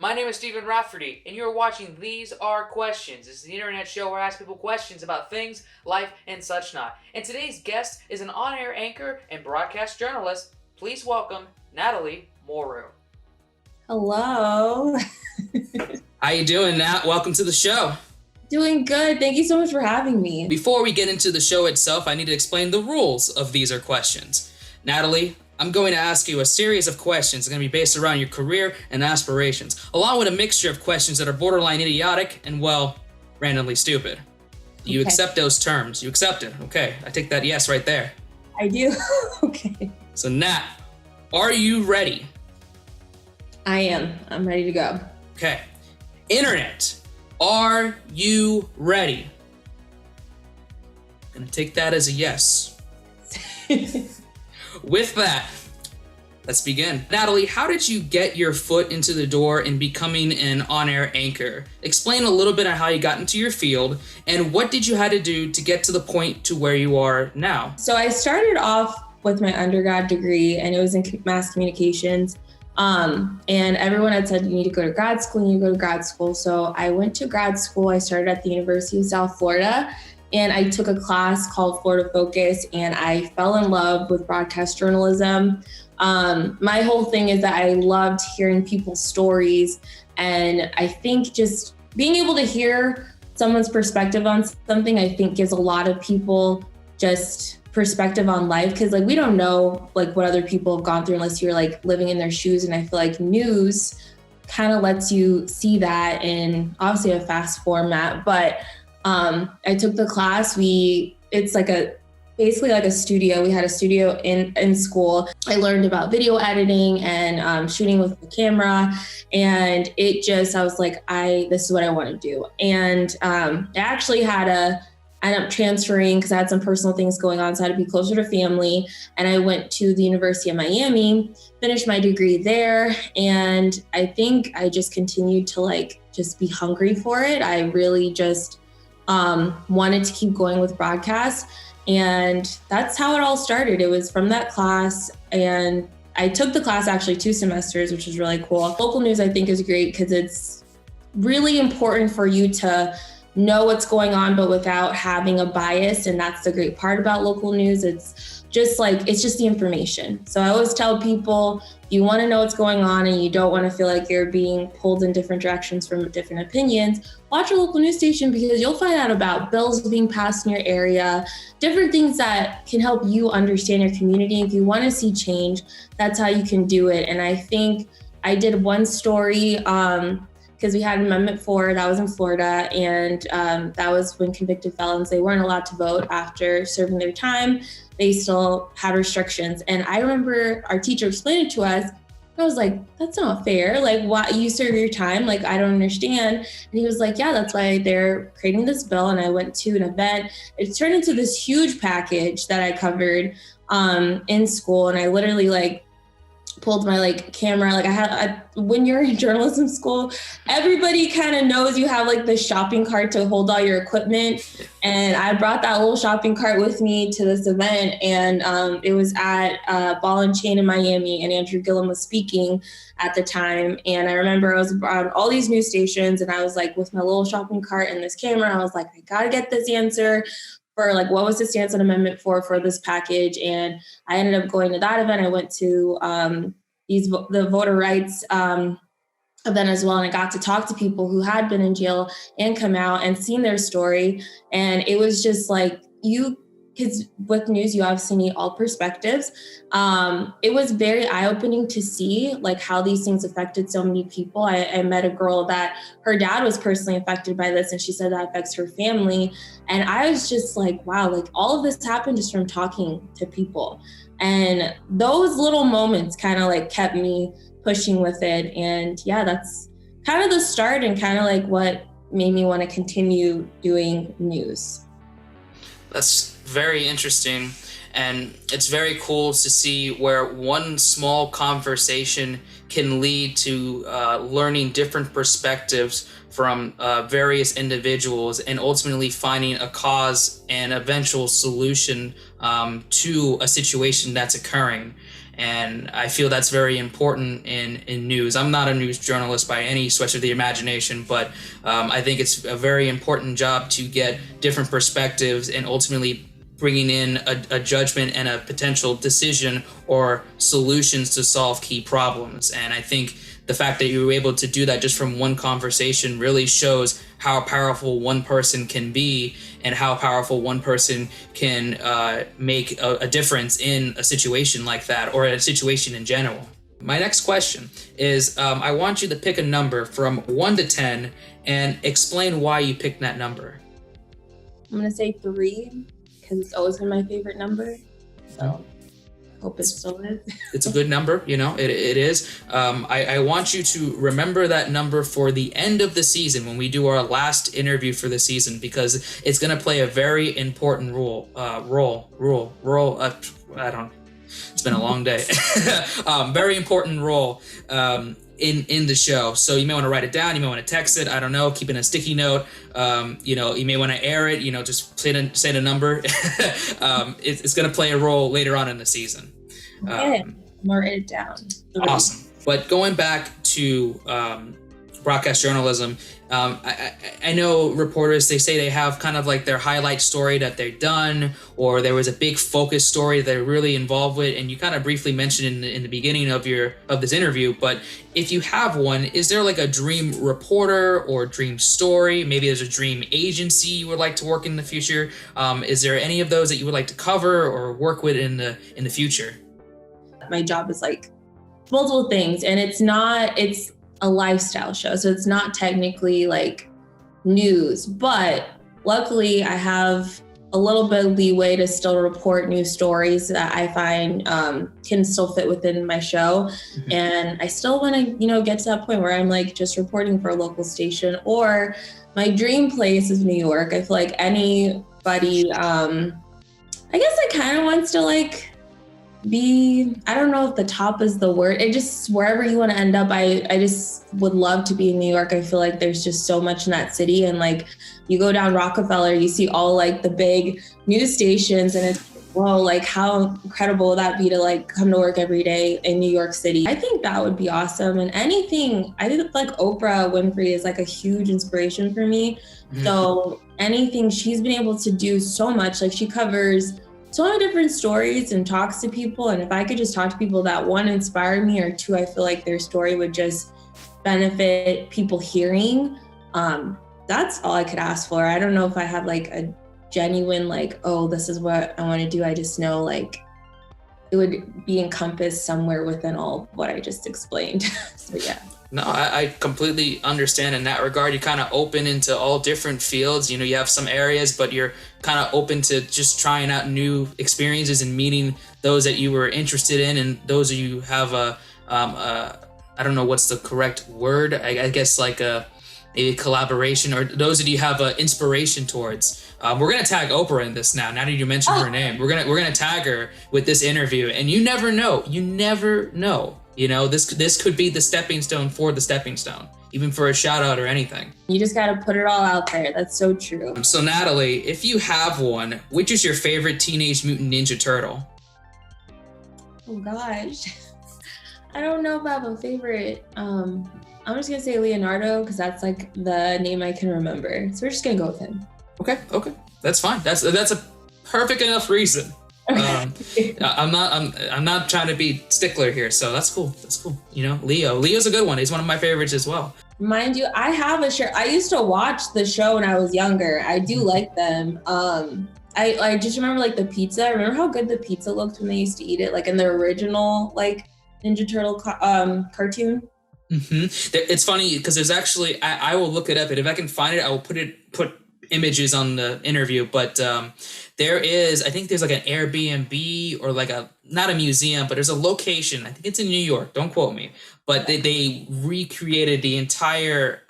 My name is Stephen Rafferty, and you're watching These Are Questions. This is the internet show where I ask people questions about things, life, and such not. And today's guest is an on-air anchor and broadcast journalist. Please welcome Nathalie Moreau. Hello. How you doing, Nat? Welcome to the show. Doing good. Thank you so much for having me. Before we get into the show itself, I need to explain the rules of These Are Questions. Nathalie, I'm going to ask you a series of questions that are going to be based around your career and aspirations, along with a mixture of questions that are borderline idiotic and, well, randomly stupid. Do you accept those terms? You accept it? Okay, I take that yes right there. I do. Okay. So, Nat, are you ready? I am. I'm ready to go. Okay. Internet, are you ready? I'm going to take that as a yes. With that, let's begin. Nathalie, how did you get your foot into the door in becoming an on-air anchor? Explain a little bit on how you got into your field, and what did you have to do to get to the point to where you are now? So I started off with my undergrad degree, and it was in mass communications. And everyone had said, you need to go to grad school. So I went to grad school. I started at the University of South Florida. And I took a class called Florida Focus, and I fell in love with broadcast journalism. My whole thing is that I loved hearing people's stories. And I think just being able to hear someone's perspective on something, I think gives a lot of people just perspective on life. Cause we don't know what other people have gone through unless you're living in their shoes. And I feel like news kind of lets you see that in obviously a fast format, but I took the class. It's basically like a studio. We had a studio in school. I learned about video editing and shooting with the camera. And I was like, this is what I want to do. And I actually ended up transferring because I had some personal things going on. So I had to be closer to family. And I went to the University of Miami, finished my degree there. And I think I just continued to just be hungry for it. I really just wanted to keep going with broadcast. And that's how it all started. It was from that class. And I took the class actually 2 semesters, which was really cool. Local news, I think, is great because it's really important for you to know what's going on, but without having a bias. And that's the great part about local news. It's just the information. So I always tell people, you want to know what's going on and you don't want to feel like you're being pulled in different directions from different opinions, watch a local news station because you'll find out about bills being passed in your area, different things that can help you understand your community. If you want to see change, that's how you can do it. And I think I did one story because we had Amendment 4 that was in Florida, and that was when convicted felons, they weren't allowed to vote after serving their time. They still had restrictions. And I remember our teacher explained it to us. And I was like, that's not fair. Why you serve your time? I don't understand. And he was like, yeah, that's why they're creating this bill. And I went to an event. It turned into this huge package that I covered in school. And I literally pulled my camera. When you're in journalism school, everybody kind of knows you have the shopping cart to hold all your equipment. And I brought that little shopping cart with me to this event. And it was at Ball and Chain in Miami, and Andrew Gillum was speaking at the time. And I remember I was on all these news stations, and I was with my little shopping cart and this camera. I was like, I gotta get this answer for what was the stance on Amendment 4 for this package. And I ended up going to that event. I went to the voter rights event as well. And I got to talk to people who had been in jail and come out and seen their story. And it was just because with news, you obviously need all perspectives. It was very eye-opening to see how these things affected so many people. I met a girl that her dad was personally affected by this, and she said that affects her family. And I was just wow, all of this happened just from talking to people. And those little moments kind of kept me pushing with it. And yeah, that's kind of the start and kind of what made me want to continue doing news. That's very interesting, and it's very cool to see where one small conversation can lead to learning different perspectives from various individuals and ultimately finding a cause and eventual solution to a situation that's occurring. And I feel that's very important in news. I'm not a news journalist by any stretch of the imagination, but I think it's a very important job to get different perspectives and ultimately bringing in a judgment and a potential decision or solutions to solve key problems. And I think the fact that you were able to do that just from one conversation really shows how powerful one person can be and how powerful one person can make a difference in a situation like that or a situation in general. My next question is I want you to pick a number from 1 to 10 and explain why you picked that number. I'm going to say 3 because it's always been my favorite number. So I hope it still is. It's a good number, you know, it is. I want you to remember that number for the end of the season when we do our last interview for the season, because it's going to play a very important role. It's been a long day. Very important role in the show. So you may want to write it down. You may want to text it. I don't know. Keep it in a sticky note. You know, you may want to air it. You know, just say the number. It's going to play a role later on in the season. Okay, I'm gonna write it down. Awesome. But going back to broadcast journalism, I know reporters, they say they have kind of like their highlight story that they've done, or there was a big focus story that they're really involved with, and you kind of briefly mentioned in the beginning of this interview. But if you have one, is there like a dream reporter or dream story? Maybe there's a dream agency you would like to work in the future. Is there any of those that you would like to cover or work with in the future? My job is like multiple things, and it's a lifestyle show, so it's not technically like news, but luckily I have a little bit of leeway to still report news stories that I find can still fit within my show. Mm-hmm. And I still want to, you know, get to that point where I'm like just reporting for a local station, or my dream place is New York. I feel like anybody, I guess I kind of wants to like I don't know if the top is the word. It just, wherever you want to end up, I just would love to be in New York. I feel like there's just so much in that city. And like, you go down Rockefeller, you see all like the big news stations, and it's, whoa, like how incredible would that be to like come to work every day in New York City? I think that would be awesome. And anything, I think like Oprah Winfrey is like a huge inspiration for me. Mm-hmm. So anything she's been able to do so much, like she covers so many different stories and talks to people. And if I could just talk to people that, 1, inspire me, or 2, I feel like their story would just benefit people hearing, that's all I could ask for. I don't know if I have like a genuine, like, oh, this is what I want to do. I just know like it would be encompassed somewhere within all of what I just explained. So yeah. No, I completely understand in that regard. You're kind of open into all different fields. You know, you have some areas, but you're kind of open to just trying out new experiences and meeting those that you were interested in, and those of you have I don't know what's the correct word. I guess like a collaboration, or those that you have inspiration towards. We're gonna tag Oprah in this now. Now that you mentioned her name, we're gonna tag her with this interview. And you never know. You know, this could be the stepping stone for the stepping stone, even for a shout out or anything. You just got to put it all out there. That's so true. So Nathalie, if you have one, which is your favorite Teenage Mutant Ninja Turtle? Oh gosh, I don't know if I have a favorite. I'm just gonna say Leonardo, because that's like the name I can remember. So we're just gonna go with him. Okay, that's fine. That's a perfect enough reason. I'm not trying to be stickler here, so that's cool. You know, Leo's a good one. He's one of my favorites as well. Mind you, I have a shirt. I used to watch the show when I was younger. I do like them. I just remember like the pizza. Remember how good the pizza looked when they used to eat it, like in the original like Ninja Turtle cartoon. Mm-hmm. It's funny because there's actually, I will look it up, and if I can find it, I will put images on the interview, but there is, I think there's like an Airbnb or like not a museum, but there's a location, I think it's in New York, don't quote me, but they recreated the entire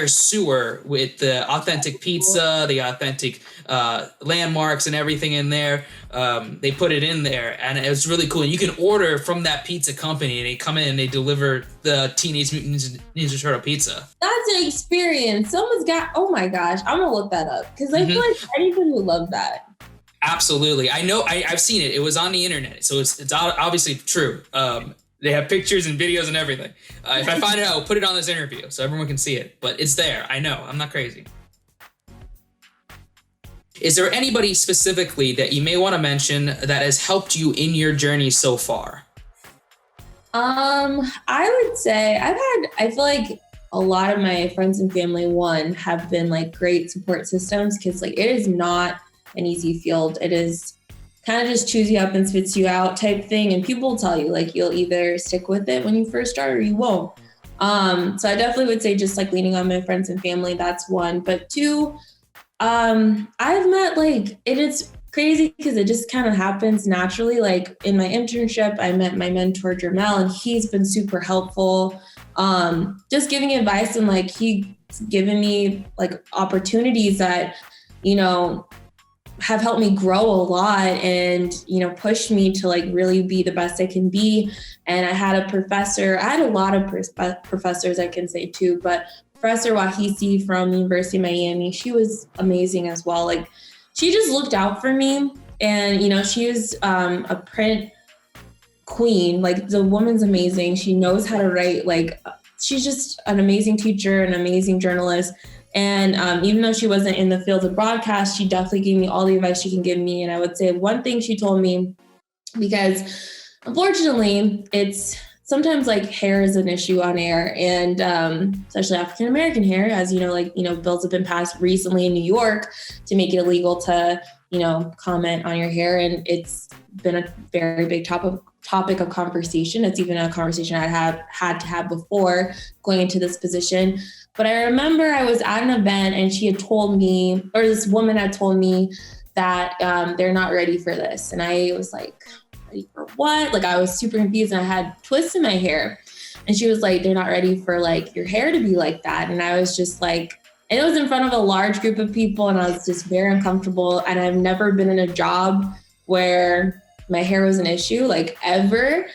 sewer with the authentic pizza, the authentic landmarks and everything in there. They put it in there, and it was really cool. And you can order from that pizza company, and they come in and they deliver the Teenage Mutant Ninja Turtle pizza. That's an experience. Someone's got, oh my gosh, I'm gonna look that up, because I feel like anybody would love that. Absolutely. I know. I've seen it. It was on the internet, so it's obviously true. They have pictures and videos and everything. If I find it, I'll put it on this interview so everyone can see it. But it's there. I know. I'm not crazy. Is there anybody specifically that you may want to mention that has helped you in your journey so far? I would say I feel like a lot of my friends and family, have been like great support systems, because like it is not an easy field. It is kind of just chews you up and spits you out type thing. And people will tell you like you'll either stick with it when you first start or you won't. So I definitely would say just like leaning on my friends and family, that's one. But two, I've met it is crazy because it just kind of happens naturally. Like in my internship, I met my mentor, Jermel, and he's been super helpful. Just giving advice, and like he's given me like opportunities that, have helped me grow a lot and, pushed me to like really be the best I can be. And I had a lot of professors I can say too, but Professor Wahisi from the University of Miami, she was amazing as well. Like she just looked out for me, and, she was a print queen. Like the woman's amazing. She knows how to write. Like she's just an amazing teacher, an amazing journalist. And even though she wasn't in the field of broadcast, she definitely gave me all the advice she can give me. And I would say one thing she told me, because unfortunately it's sometimes like hair is an issue on air, and especially African-American hair, as bills have been passed recently in New York to make it illegal to, comment on your hair. And it's been a very big topic of conversation. It's even a conversation I had to have before going into this position. But I remember I was at an event and she had told me, or this woman had told me that they're not ready for this. And I was like, ready for what? Like I was super confused, and I had twists in my hair. And she was like, they're not ready for like your hair to be like that. And I was just like, and it was in front of a large group of people, and I was just very uncomfortable. And I've never been in a job where my hair was an issue, like ever.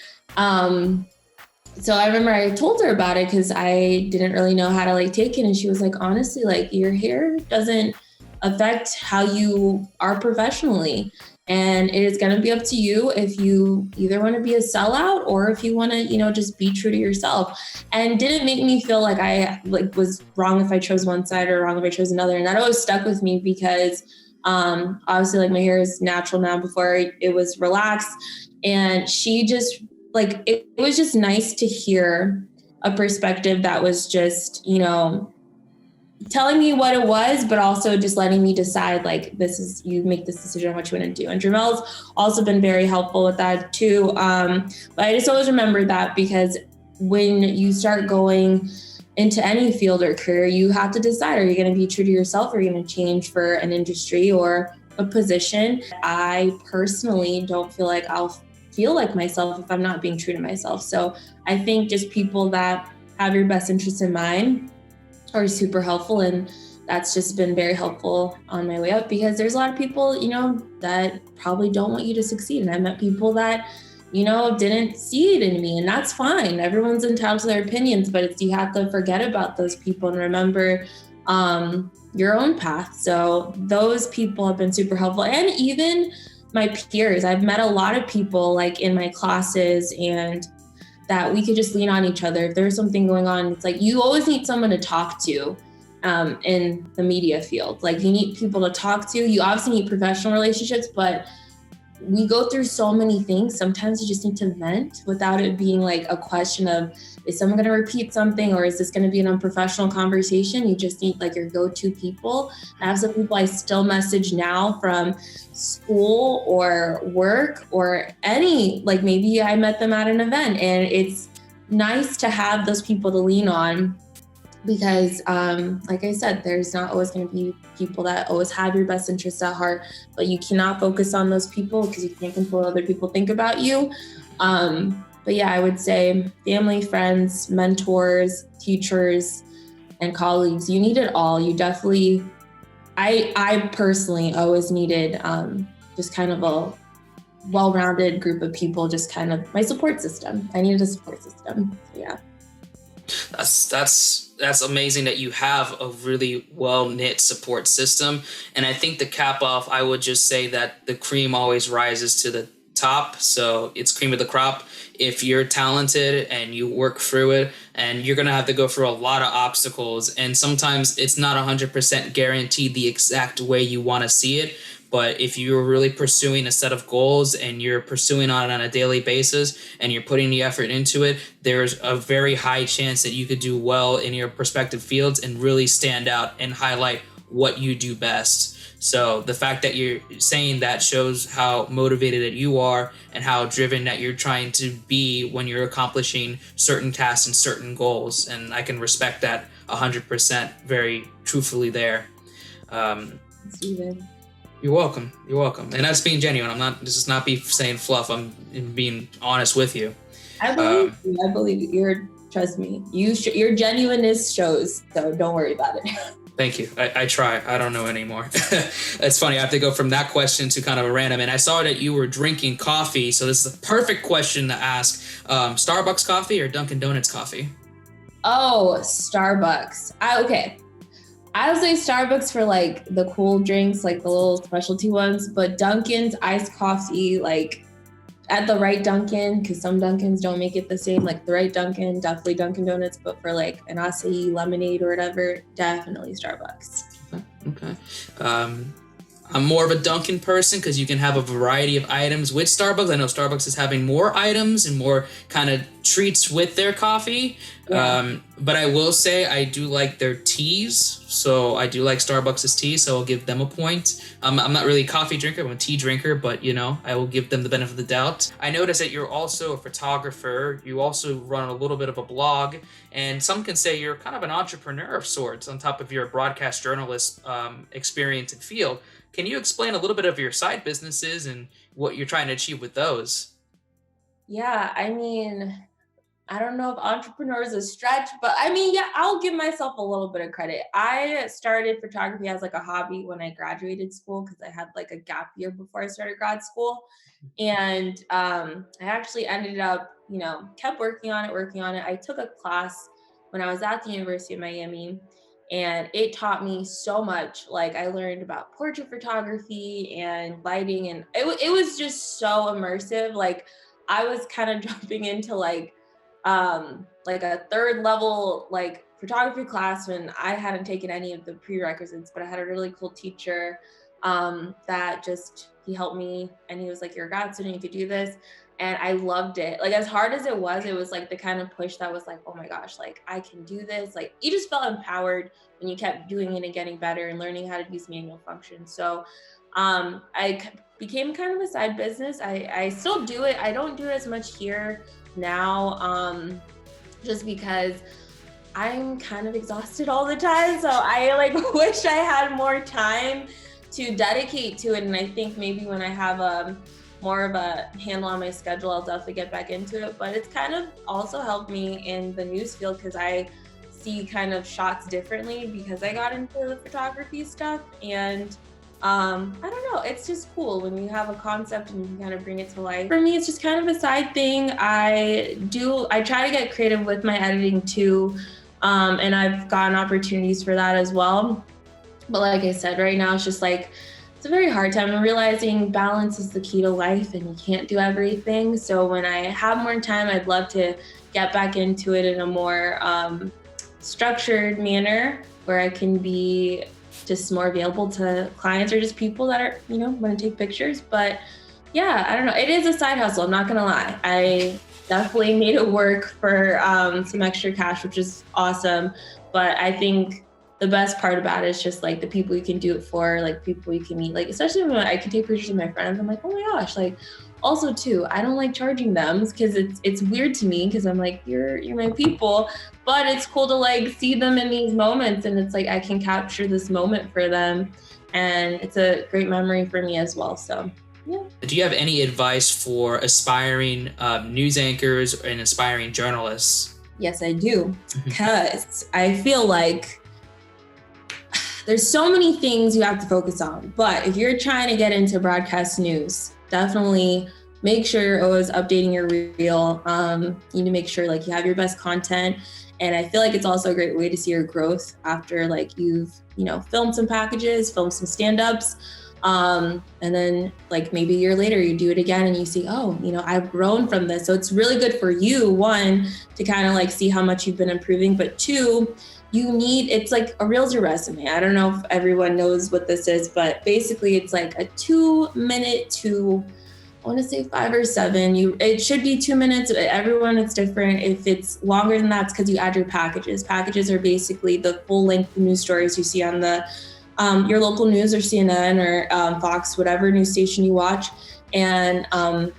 So I remember I told her about it because I didn't really know how to like take it. And she was like, honestly, like your hair doesn't affect how you are professionally. And it is going to be up to you if you either want to be a sellout or if you want to, just be true to yourself. And didn't make me feel like I was wrong if I chose one side or wrong if I chose another. And that always stuck with me because obviously like my hair is natural now. Before it was relaxed. And she just it was just nice to hear a perspective that was just, telling me what it was, but also just letting me decide like, you make this decision on what you want to do. And Jermel's also been very helpful with that too. But I just always remember that, because when you start going into any field or career, you have to decide, are you going to be true to yourself, or are you going to change for an industry or a position? I personally don't feel like I'll feel like myself if I'm not being true to myself. So I think just people that have your best interests in mind are super helpful. And that's just been very helpful on my way up, because there's a lot of people, that probably don't want you to succeed. And I met people that, didn't see it in me, and that's fine. Everyone's entitled to their opinions, but you have to forget about those people and remember your own path. So those people have been super helpful. And even my peers, I've met a lot of people like in my classes, and that we could just lean on each other. If there's something going on, it's like you always need someone to talk to in the media field. Like you need people to talk to. You obviously need professional relationships, but we go through so many things. Sometimes you just need to vent without it being like a question of, is someone going to repeat something, or is this going to be an unprofessional conversation? You just need like your go-to people. I have some people I still message now from school or work or maybe I met them at an event, and it's nice to have those people to lean on, because like I said, there's not always going to be people that always have your best interests at heart, but you cannot focus on those people because you can't control what other people think about you. But yeah, I would say family, friends, mentors, teachers, and colleagues, you need it all. You definitely, I personally always needed just kind of a well-rounded group of people, just kind of my support system. I needed a support system, so yeah. That's amazing that you have a really well knit support system. And I think to cap off, I would just say that the cream always rises to the top. So it's cream of the crop. If you're talented and you work through it, and you're going to have to go through a lot of obstacles, and sometimes it's not 100% guaranteed the exact way you want to see it. But if you're really pursuing a set of goals and you're pursuing on a daily basis and you're putting the effort into it, there's a very high chance that you could do well in your respective fields and really stand out and highlight what you do best. So the fact that you're saying that shows how motivated that you are and how driven that you're trying to be when you're accomplishing certain tasks and certain goals. And I can respect that 100% very truthfully there. Steven. You're welcome. You're welcome. And that's being genuine. This is not be saying fluff. I'm being honest with you. I believe you. I believe you. Trust me. Your genuineness shows, so don't worry about it. Thank you. I try. I don't know anymore. It's funny. I have to go from that question to kind of a random. And I saw that you were drinking coffee. So this is a perfect question to ask. Starbucks coffee or Dunkin' Donuts coffee? Oh, Starbucks. Okay. I would say Starbucks for like the cool drinks, like the little specialty ones, but Dunkin's iced coffee, like at the right Dunkin', because some Dunkins don't make it the same, like the right Dunkin', definitely Dunkin' Donuts, but for like an acai lemonade or whatever, definitely Starbucks. Okay. I'm more of a Dunkin' person because you can have a variety of items with Starbucks. I know Starbucks is having more items and more kind of treats with their coffee. Yeah. But I will say I do like their teas. So I do like Starbucks' tea, so I'll give them a point. I'm not really a coffee drinker, I'm a tea drinker, but I will give them the benefit of the doubt. I noticed that you're also a photographer. You also run a little bit of a blog, and some can say you're kind of an entrepreneur of sorts on top of your broadcast journalist experience and field. Can you explain a little bit of your side businesses and what you're trying to achieve with those? Yeah, I mean, I don't know if entrepreneur is a stretch, but I mean, yeah, I'll give myself a little bit of credit. I started photography as like a hobby when I graduated school because I had like a gap year before I started grad school. And I actually ended up, kept working on it. I took a class when I was at the University of Miami, and it taught me so much. Like I learned about portrait photography and lighting, and it was just so immersive. Like I was kind of jumping into like a third level like photography class when I hadn't taken any of the prerequisites, but I had a really cool teacher that he helped me, and he was like, "You're a grad student, you could do this." And I loved it. Like as hard as it was like the kind of push that was like, oh my gosh, like I can do this. Like you just felt empowered when you kept doing it and getting better and learning how to use manual functions. So I became kind of a side business. I still do it. I don't do it as much here now, just because I'm kind of exhausted all the time. So I like wish I had more time to dedicate to it. And I think maybe when I have more of a handle on my schedule, I'll definitely get back into it. But it's kind of also helped me in the news field because I see kind of shots differently because I got into the photography stuff. And I don't know, it's just cool when you have a concept and you can kind of bring it to life. For me, it's just kind of a side thing. I try to get creative with my editing too. And I've gotten opportunities for that as well. But like I said, right now it's just like, it's a very hard time. I'm realizing balance is the key to life and you can't do everything. So when I have more time, I'd love to get back into it in a more structured manner where I can be just more available to clients or just people that are, want to take pictures. But yeah, I don't know. It is a side hustle. I'm not going to lie. I definitely made it work for some extra cash, which is awesome. But I think the best part about it is just like the people you can do it for, like people you can meet, like especially when I can take pictures of my friends. I'm like, oh my gosh, like also too, I don't like charging them because it's weird to me because I'm like, you're my people, but it's cool to like see them in these moments, and it's like I can capture this moment for them, and it's a great memory for me as well. So yeah. Do you have any advice for aspiring news anchors and aspiring journalists? Yes, I do, because I feel like there's so many things you have to focus on, but if you're trying to get into broadcast news, definitely make sure you're always updating your reel. You need to make sure like you have your best content, And I feel like it's also a great way to see your growth after like you've, filmed some packages, filmed some stand-ups. And then like maybe a year later you do it again and you see, I've grown from this. So it's really good for you, one, to kind of like see how much you've been improving, but two, it's like a Reels your resume. I don't know if everyone knows what this is, but basically it's like a 2 minute to, I want to say 5 or 7. It should be 2 minutes. Everyone, it's different. If it's longer than that, it's because you add your packages. Packages are basically the full length news stories you see on the your local news or CNN or Fox, whatever news station you watch. And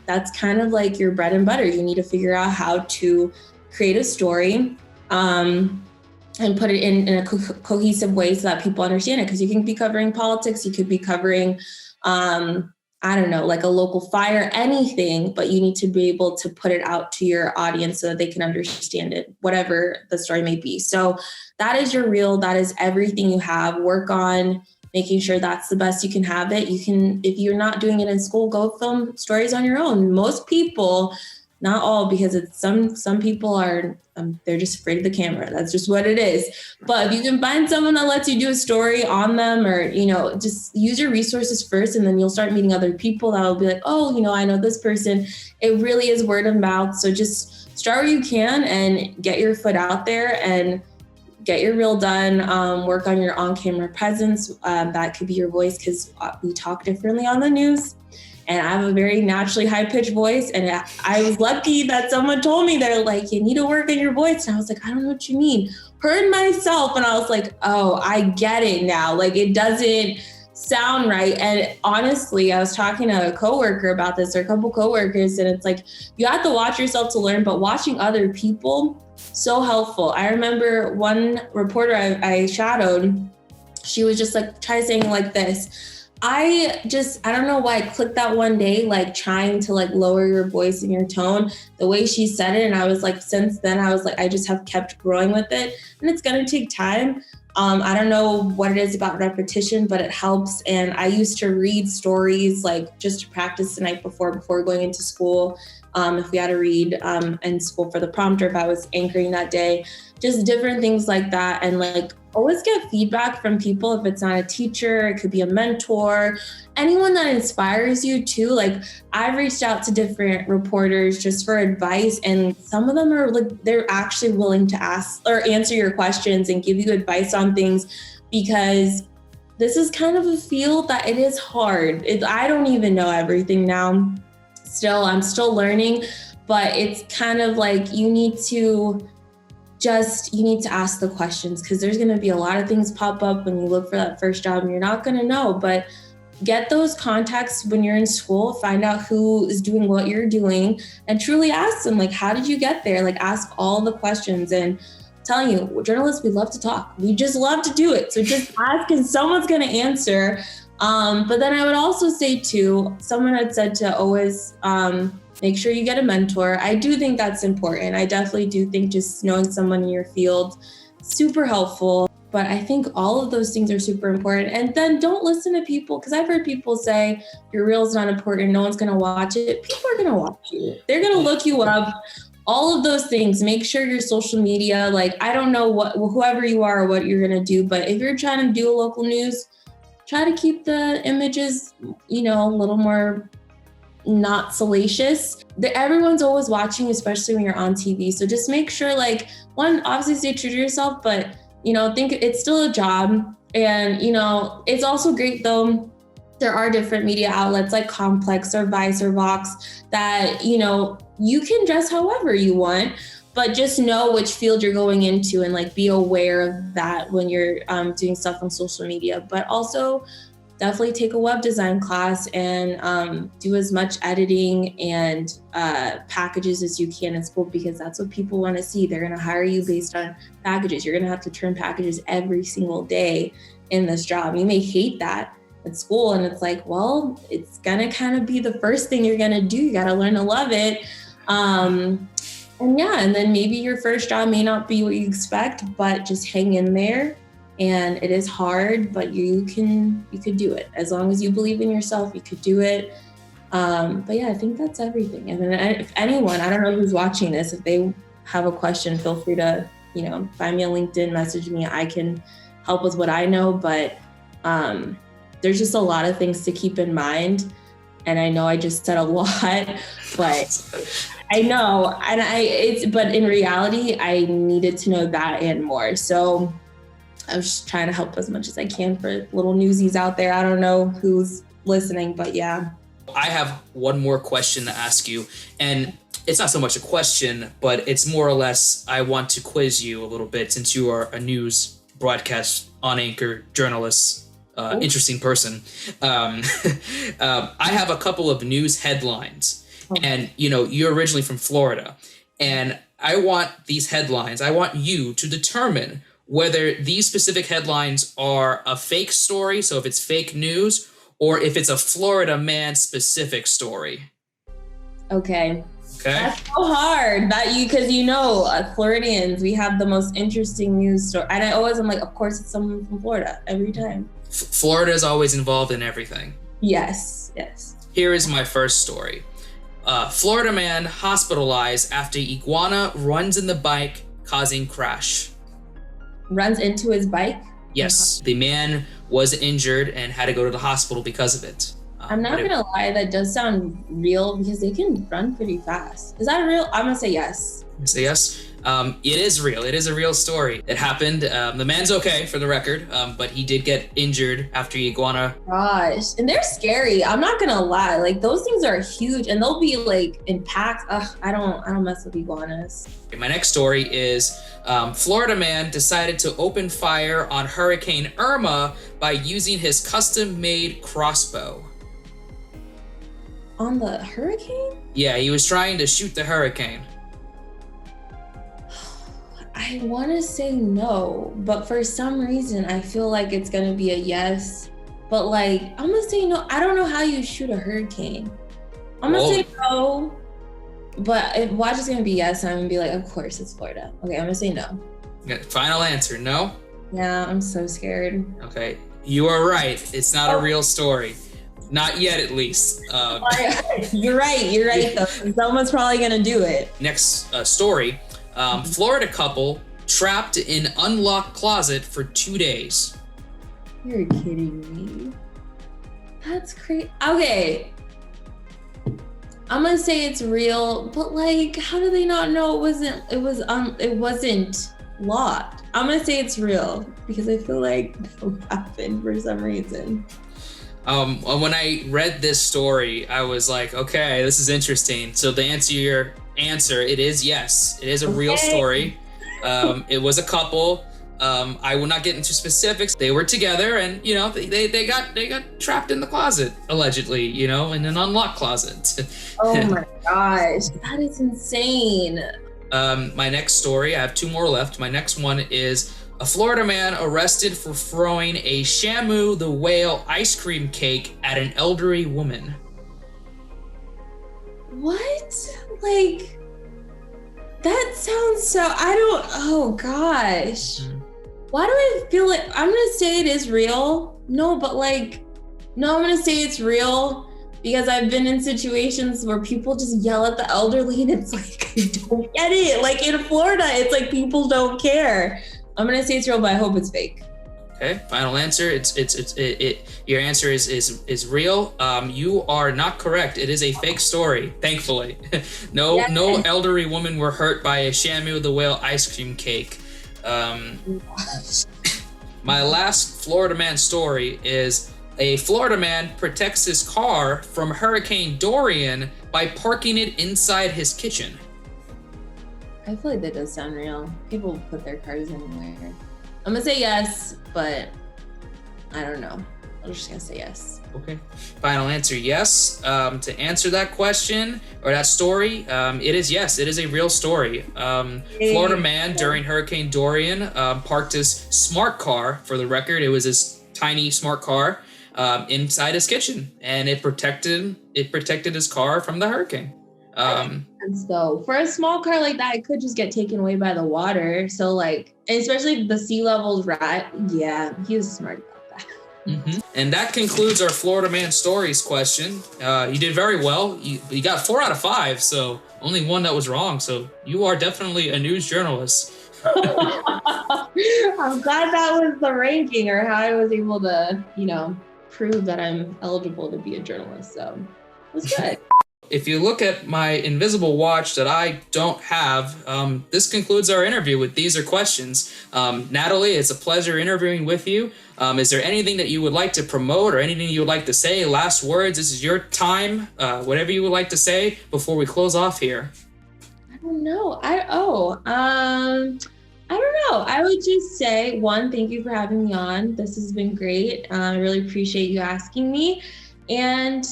that's kind of like your bread and butter. You need to figure out how to create a story and put it in a cohesive way so that people understand it. Because you can be covering politics, you could be covering, like a local fire, anything, but you need to be able to put it out to your audience so that they can understand it, whatever the story may be. So that is your reel. That is everything you have. Work on making sure that's the best you can have it. You can, if you're not doing it in school, go film stories on your own. Most people, not all, because it's some people are, they're just afraid of the camera. That's just what it is. But if you can find someone that lets you do a story on them, or, just use your resources first, and then you'll start meeting other people that will be like, I know this person. It really is word of mouth. So just start where you can and get your foot out there and get your reel done. Work on your on-camera presence. That could be your voice, because we talk differently on the news. And I have a very naturally high-pitched voice. And I was lucky that someone told me, they're like, you need to work on your voice. And I was like, I don't know what you mean. Heard myself. And I was like, oh, I get it now. Like, it doesn't sound right. And honestly, I was talking to a coworker about this, or a couple coworkers, and it's like, you have to watch yourself to learn, but watching other people, so helpful. I remember one reporter I shadowed, she was just like, try saying like this. I don't know why I clicked that one day, like trying to like lower your voice and your tone, the way she said it. And I was like, since then, I was like, I just have kept growing with it, and it's going to take time. I don't know what it is about repetition, but it helps. And I used to read stories like just to practice the night before going into school. If we had to read in school for the prompter, if I was anchoring that day, just different things like that. And like, always get feedback from people. If it's not a teacher, it could be a mentor, anyone that inspires you too. Like, I've reached out to different reporters just for advice, and some of them are like, they're actually willing to ask or answer your questions and give you advice on things, because this is kind of a field that it is hard. I don't even know everything now. I'm still learning, but it's kind of like you need to ask the questions, because there's going to be a lot of things pop up when you look for that first job and you're not going to know. But get those contacts when you're in school, find out who is doing what you're doing, and truly ask them, like, how did you get there? Like, ask all the questions. And telling you, journalists, we love to talk. We just love to do it. So just ask and someone's going to answer. But then I would also say too, someone had said to always make sure you get a mentor. I do think that's important. I definitely do think just knowing someone in your field, super helpful. But I think all of those things are super important. And then don't listen to people, because I've heard people say your reel's not important, no one's gonna watch it. People are gonna watch you. They're gonna look you up. All of those things. Make sure your social media, like, I don't know whoever you are or what you're gonna do, but if you're trying to do a local news, try to keep the images, a little more not salacious. Everyone's always watching, especially when you're on TV. So just make sure, like, one, obviously stay true to yourself, but, think it's still a job. And, it's also great though. There are different media outlets like Complex or Vice or Vox that, you can dress however you want, but just know which field you're going into and like be aware of that when you're doing stuff on social media. But also definitely take a web design class and do as much editing and packages as you can in school, because that's what people want to see. They're going to hire you based on packages. You're going to have to turn packages every single day in this job. You may hate that at school, and it's like, well, it's going to kind of be the first thing you're going to do. You got to learn to love it. And then maybe your first job may not be what you expect, but just hang in there. And it is hard, but you could do it. As long as you believe in yourself, you could do it. But yeah, I think that's everything. And then if anyone, I don't know who's watching this, if they have a question, feel free to find me on LinkedIn, message me. I can help with what I know, but there's just a lot of things to keep in mind. And I know I just said a lot, but I know, but in reality, I needed to know that and more. So I was just trying to help as much as I can for little newsies out there. I don't know who's listening, but yeah. I have one more question to ask you, and it's not so much a question, but it's more or less, I want to quiz you a little bit since you are a news broadcast on-anchor journalist, interesting person. I have a couple of news headlines, and you're originally from Florida, and I want these headlines. I want you to determine whether these specific headlines are a fake story, so if it's fake news, or if it's a Florida man specific story. Okay. That's so hard because Floridians, we have the most interesting news story. And I'm like, of course it's someone from Florida every time. Florida is always involved in everything. Yes. Here is my first story. Florida man hospitalized after iguana runs in the bike, causing crash. Runs into his bike? Yes, the man was injured and had to go to the hospital because of it. I'm not going to lie, that does sound real because they can run pretty fast. Is that real? I'm going to say yes. Say yes? It is real. It is a real story. It happened. The man's okay, for the record, but he did get injured after iguana. Gosh, and they're scary. I'm not going to lie. Like, those things are huge, and they'll be, like, in packs. Ugh, I don't mess with iguanas. My next story is Florida man decided to open fire on Hurricane Irma by using his custom-made crossbow. On the hurricane? Yeah, he was trying to shoot the hurricane. I want to say no, but for some reason, I feel like it's going to be a yes. But I'm going to say no. I don't know how you shoot a hurricane. I'm going to say no. But if watch is going to be yes, I'm going to be like, of course, it's Florida. Okay, I'm going to say no. Final answer, no? Yeah, I'm so scared. Okay, you are right. It's not a real story. Not yet, at least. You're right, though. Someone's probably going to do it. Next story. Florida couple trapped in unlocked closet for 2 days. You're kidding me. That's crazy. Okay. I'm going to say it's real, but how do they not know it wasn't locked? I'm going to say it's real because I feel like that would happen for some reason. When I read this story, I was like, okay, this is interesting. So to answer your answer, it is yes. It is a real story. It was a couple. I will not get into specifics. They were together and, they got trapped in the closet, allegedly, in an unlocked closet. Oh my gosh, that is insane. My next story, I have 2 more left. My next one is a Florida man arrested for throwing a Shamu the whale ice cream cake at an elderly woman. What? That sounds so, oh gosh. Why do I feel like, I'm gonna say it is real. No, but no, I'm gonna say it's real because I've been in situations where people just yell at the elderly and it's I don't get it. In Florida, it's people don't care. I'm gonna say it's real, but I hope it's fake. Okay, final answer. Your answer is real. You are not correct. It is a fake story, thankfully. No elderly women were hurt by a Shamu the whale ice cream cake. My last Florida man story is a Florida man protects his car from Hurricane Dorian by parking it inside his kitchen. I feel like that does sound real. People put their cars anywhere. I'm gonna say yes, but I don't know. I'm just gonna say yes. Okay. Final answer, yes. To answer that question or that story, it is yes. It is a real story. Florida man during Hurricane Dorian parked his smart car. For the record, it was his tiny smart car inside his kitchen, and it protected his car from the hurricane. So for a small car like that, it could just get taken away by the water. So especially if the sea levels rise. Yeah, he was smart about that. Mm-hmm. And that concludes our Florida Man Stories question. You did very well. You got 4 out of 5, so only 1 that was wrong. So you are definitely a news journalist. I'm glad that was the ranking or how I was able to, prove that I'm eligible to be a journalist. So it was good. If you look at my invisible watch that I don't have, this concludes our interview with These Are Questions. Nathalie, it's a pleasure interviewing with you. Is there anything that you would like to promote or anything you would like to say? Last words, this is your time. Whatever you would like to say before we close off here. I don't know. I don't know. I would just say, one, thank you for having me on. This has been great. I really appreciate you asking me. And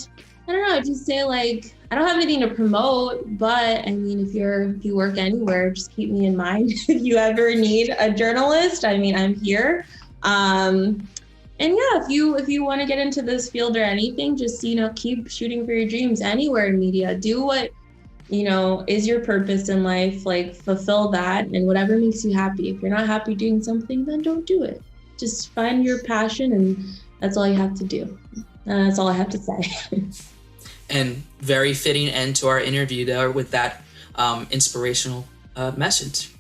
I don't know, just say like, I don't have anything to promote, but I mean, if you work anywhere, just keep me in mind. If you ever need a journalist, I mean, I'm here. And yeah, if you want to get into this field or anything, just, keep shooting for your dreams anywhere in media. Do what, is your purpose in life, like fulfill that, and whatever makes you happy. If you're not happy doing something, then don't do it. Just find your passion, and that's all you have to do. And that's all I have to say. And very fitting end to our interview there with that inspirational message.